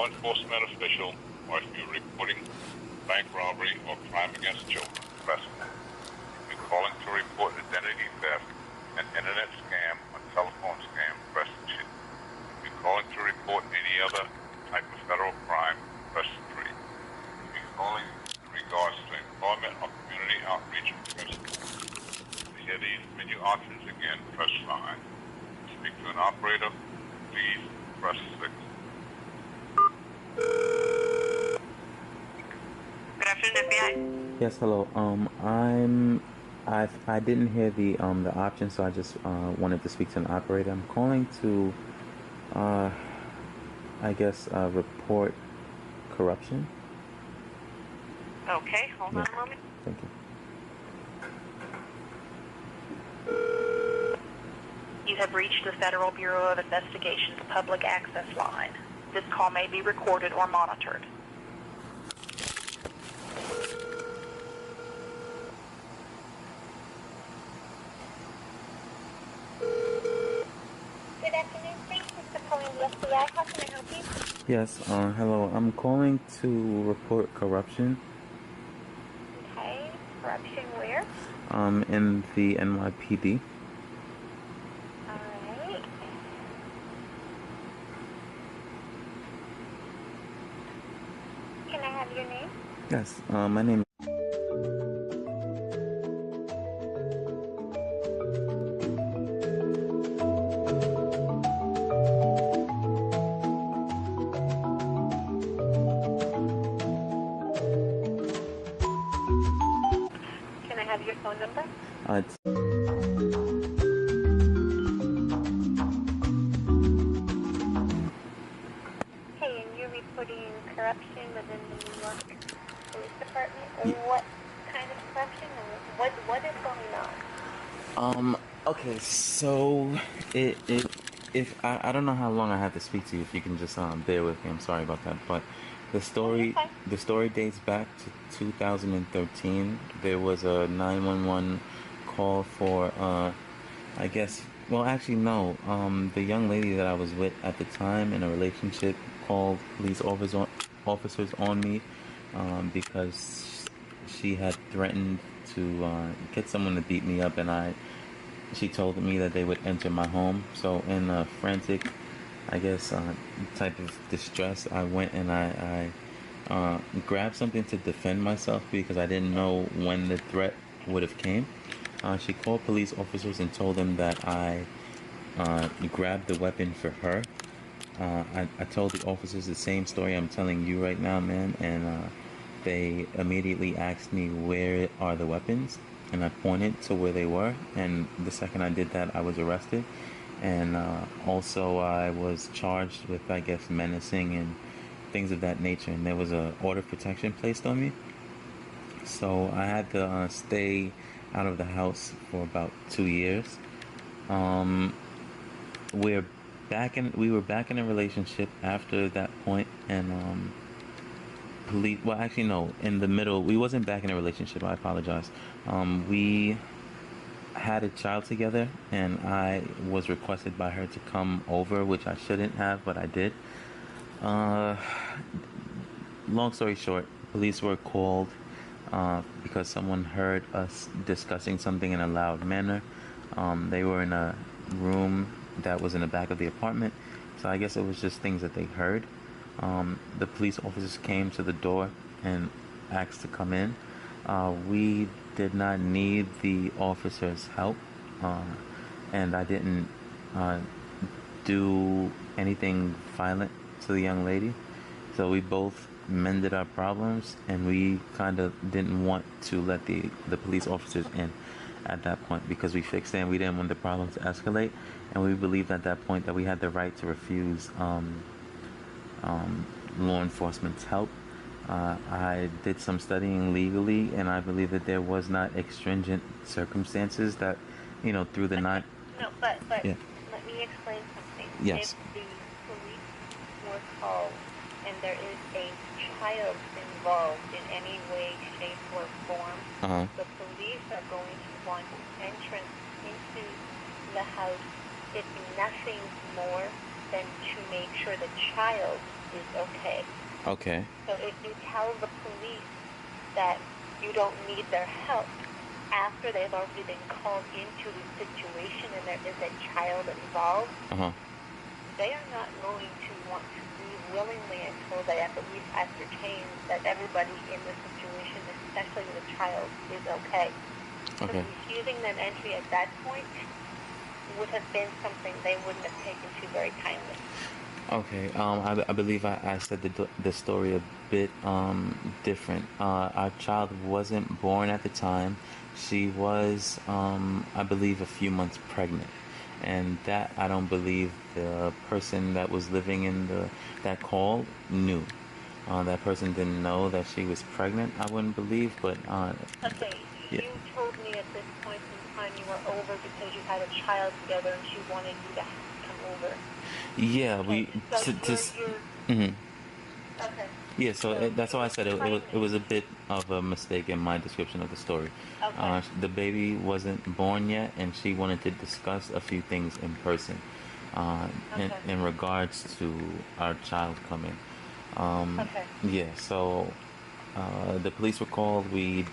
law enforcement official, or if you're reporting bank robbery or crime against children, press 1. If you're calling to report identity theft, an internet scam, or telephone scam, press 2. If you're calling to report any other type of federal crime, press 3. If you're calling in regards to employment or community outreach, press 4. To hear these menu options again, press 5. To speak to an operator, please press 6. Good afternoon, FBI. Yes, hello. I didn't hear the option, so I just wanted to speak to an operator. I'm calling to, I guess, report corruption. Okay, hold on a moment. Thank you. You have reached the Federal Bureau of Investigation's public access line. This call may be recorded or monitored. Good afternoon. Thanks for calling the FBI. How can I help you? Yes, hello. I'm calling to report corruption. Okay. Corruption where? In the NYPD. Alright. Can I have your name? Yes, my name. Can I have your phone number? It's Hey, and you're reporting corruption within the New York Police Department? What kind of corruption and what is going on? Okay, so if I don't know how long I have to speak to you. If you can just bear with me, I'm sorry about that. But the story dates back to 2013. There was a 911 call for I guess. Well, actually, no. The young lady that I was with at the time in a relationship called police officers on me because she had threatened to get someone to beat me up, and she told me that they would enter my home. So in a frantic, I guess, type of distress, I went and I grabbed something to defend myself because I didn't know when the threat would have came. She called police officers and told them that I grabbed the weapon for her. I told the officers the same story I'm telling you right now, man, and they immediately asked me, where are the weapons? And I pointed to where they were, and the second I did that, I was arrested. And also I was charged with, I guess, menacing and things of that nature, and there was a order of protection placed on me. So I had to stay out of the house for about 2 years. We were back in a relationship after that point, and well, actually, no, in the middle, we wasn't back in a relationship. I apologize. We had a child together, and I was requested by her to come over, which I shouldn't have, but I did. Long story short, police were called because someone heard us discussing something in a loud manner. They were in a room that was in the back of the apartment, so I guess it was just things that they heard. The police officers came to the door and asked to come in. We did not need the officers' help, and I didn't do anything violent to the young lady. So we both mended our problems, and we kind of didn't want to let the police officers in at that point because we fixed it and we didn't want the problem to escalate. And we believed at that point that we had the right to refuse law enforcement's help. I did some studying legally, and I believe that there was not extringent circumstances that, through the night. No, but Yeah. let me explain something. Yes. If the police were called and there is a child involved in any way, shape, or form, the police are going to want entrance into the house if nothing more than to make sure the child is okay. Okay. So if you tell the police that you don't need their help after they've already been called into the situation and there is a child involved, they are not going to want to leave willingly until they at least ascertain that everybody in the situation, especially with a child, is okay. So refusing them entry at that point would have been something they wouldn't have taken to very kindly. Okay. I believe I said the story a bit different. Our child wasn't born at the time. She was, I believe, a few months pregnant, and that I don't believe the person that was living in that call knew. That person didn't know that she was pregnant, I wouldn't believe, but okay, yeah. You told me at this point in time you were over because you had a child together and she wanted you to come over. Yeah, okay. Okay. Yeah, So that's why I said it was a bit of a mistake in my description of the story. Okay. The baby wasn't born yet, and she wanted to discuss a few things in person in regards to our child coming. Yeah, so the police were called. We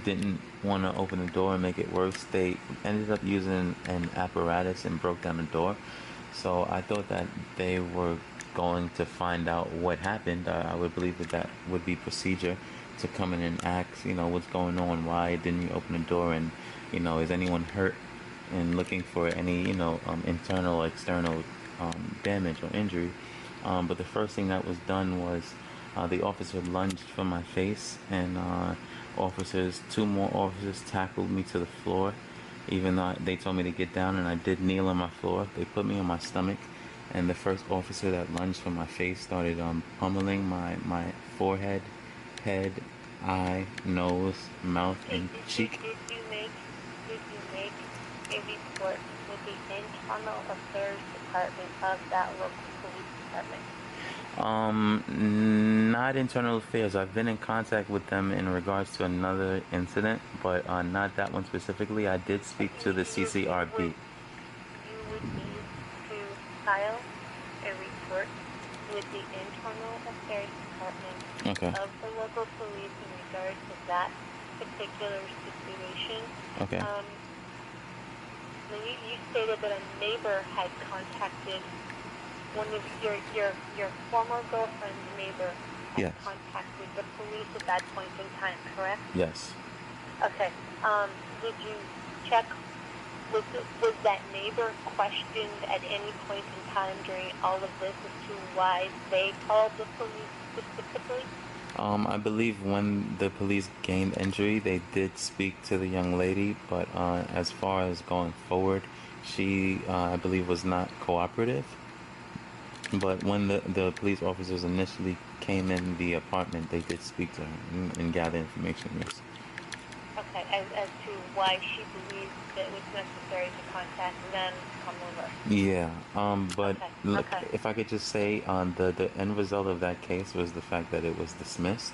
didn't want to open the door and make it worse. They ended up using an apparatus and broke down the door. So I thought that they were going to find out what happened. I would believe that would be procedure to come in and ask, what's going on, why didn't you open the door, and, is anyone hurt, and looking for any, internal or external damage or injury. But the first thing that was done was the officer lunged for my face, and two more officers tackled me to the floor, even though they told me to get down, and I did kneel on my floor. They put me on my stomach, and the first officer that lunged for my face started pummeling my forehead, head, eye, nose, mouth, and cheek. Did you make a report with the internal affairs department of that local police department? Not internal affairs. I've been in contact with them in regards to another incident, but not that one specifically. I did speak to the CCRB. You would need to file a report with the internal affairs department of the local police in regards to that particular situation. Okay. You stated that a neighbor had contacted one of your former girlfriend's neighbor had contacted the police at that point in time, correct? Yes. Okay. Did you check, was that neighbor questioned at any point in time during all of this as to why they called the police specifically? I believe when the police gained entry, they did speak to the young lady, but as far as going forward, she, I believe, was not cooperative. But when the police officers initially came in the apartment, they did speak to her and gather information, yes. Okay, as to why she believed that it was necessary to contact them to come over. Yeah, but look, if I could just say, the end result of that case was the fact that it was dismissed.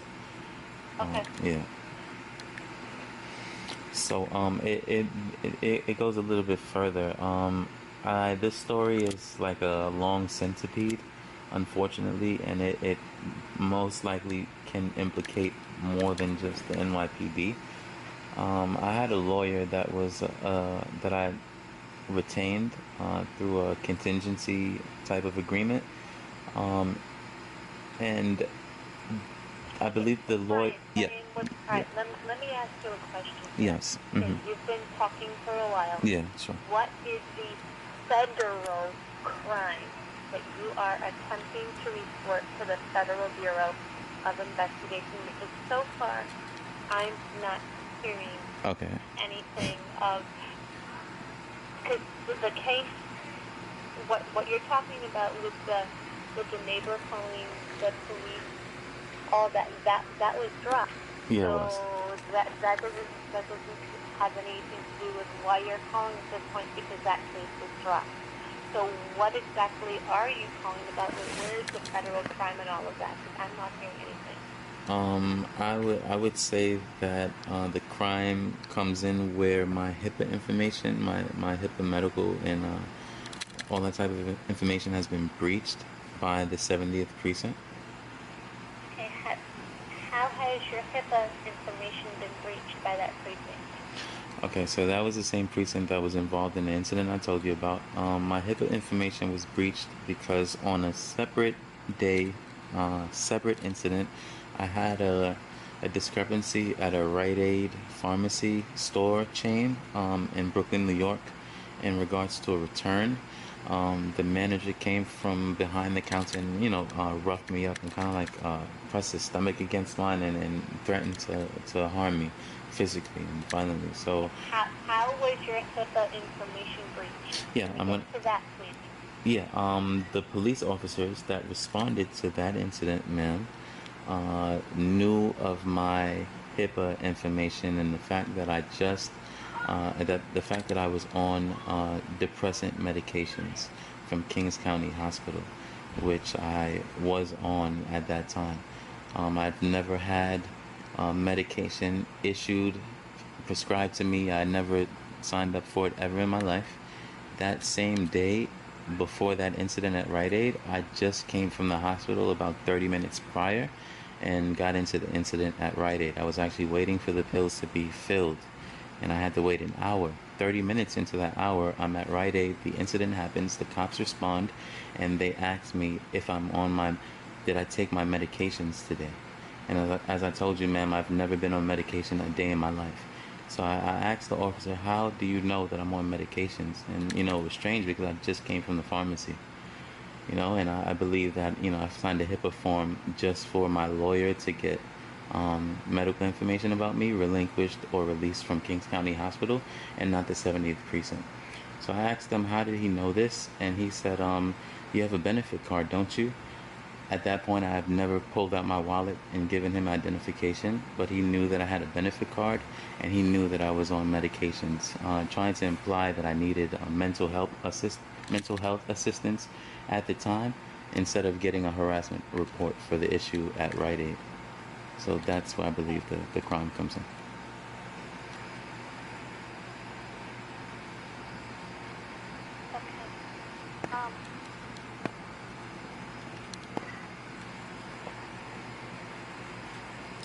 Yeah. So it goes a little bit further. This story is like a long centipede, unfortunately, and it most likely can implicate more than just the NYPD. I had a lawyer that was that I retained through a contingency type of agreement, and I believe the lawyer. Yeah. Let me ask you a question. Yes. You've been talking for a while. Yeah, sure. What is the federal crime that you are attempting to report to the Federal Bureau of Investigation? Because so far, I'm not hearing anything of, because the case, what you're talking about with the neighbor calling the police, all that was dropped. Yeah, so it was. That doesn't have anything to do with why you're calling at this point, because that case was dropped. So what exactly are you calling about? Where's the federal crime and all of that? Because I'm not hearing anything. I would say that the crime comes in where my HIPAA information, my HIPAA medical and all that type of information has been breached by the 70th precinct. Okay, how has your HIPAA information been breached by that precinct? Okay, so that was the same precinct that was involved in the incident I told you about. My HIPAA information was breached because on a separate day, separate incident, I had a discrepancy at a Rite Aid pharmacy store chain in Brooklyn, New York, in regards to a return. The manager came from behind the counter and, roughed me up and kind of like pressed his stomach against mine and threatened to harm me physically and violently. So how was your HIPAA information breached? yeah, I'm gonna. To that, please. Yeah, the police officers that responded to that incident, ma'am, knew of my HIPAA information and the fact that the fact that I was on depressant medications from Kings County Hospital, which I was on at that time. I've never had medication prescribed to me. I never signed up for it ever in my life. That same day, before that incident at Rite Aid, I just came from the hospital about 30 minutes prior and got into the incident at Rite Aid. I was actually waiting for the pills to be filled, and I had to wait an hour. 30 minutes into that hour, I'm at Rite Aid. The incident happens. The cops respond, and they ask me if did I take my medications today? And as I told you, ma'am, I've never been on medication a day in my life. So I asked the officer, how do you know that I'm on medications? And, it was strange because I just came from the pharmacy, and I believe that, I signed a HIPAA form just for my lawyer to get medical information about me relinquished or released from Kings County Hospital and not the 70th precinct. So I asked him, how did he know this? And he said, you have a benefit card, don't you? At that point, I have never pulled out my wallet and given him identification, but he knew that I had a benefit card, and he knew that I was on medications, trying to imply that I needed mental health assistance at the time, instead of getting a harassment report for the issue at Rite Aid. So that's where I believe the crime comes in.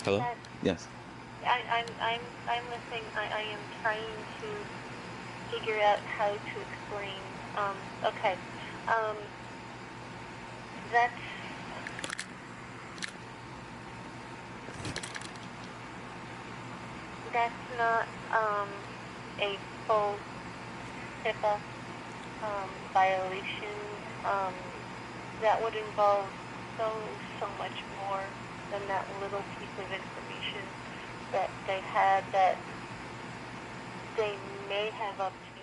Hello? Yes. I'm listening. I am trying to figure out how to explain. Okay. That's not a full HIPAA violation. That would involve so much more than that little piece of information that they had that they may have obtained